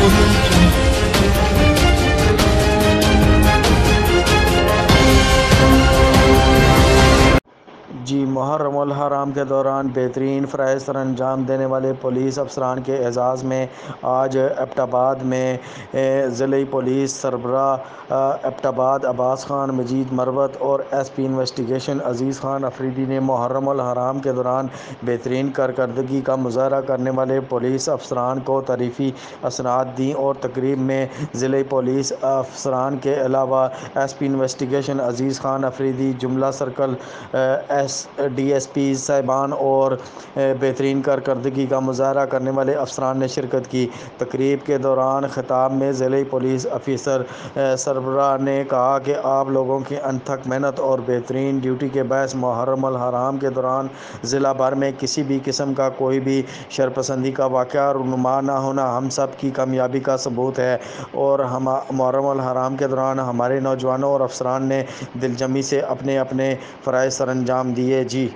Audio Jungle. جی محرم الحرام کے دوران بہترین فرائض سر انجام دینے والے پولیس افسران کے اعزاز میں آج ایبٹ آباد میں ضلعی پولیس سربراہ ایبٹ آباد عباس خان مجید مروت اور ایس پی انویسٹیگیشن عزیز خان افریدی نے محرم الحرام کے دوران بہترین کارکردگی کا مظاہرہ کرنے والے پولیس افسران کو تعریفی اسناد دیں اور تقریب میں ضلعی پولیس افسران کے علاوہ ایس پی انویسٹیگیشن عزیز خان افریدی، جملہ سرکل ڈی ایس پی صاحبان اور بہترین کارکردگی کا مظاہرہ کرنے والے افسران نے شرکت کی۔ تقریب کے دوران خطاب میں ضلعی پولیس آفیسر سربراہ نے کہا کہ آپ لوگوں کی انتھک محنت اور بہترین ڈیوٹی کے باعث محرم الحرام کے دوران ضلع بھر میں کسی بھی قسم کا کوئی بھی شرپسندی کا واقعہ رونما نہ ہونا ہم سب کی کامیابی کا ثبوت ہے اور محرم الحرام کے دوران ہمارے نوجوانوں اور افسران نے دل جمی سے اپنے اپنے فرائض سر انجام دیے۔ جی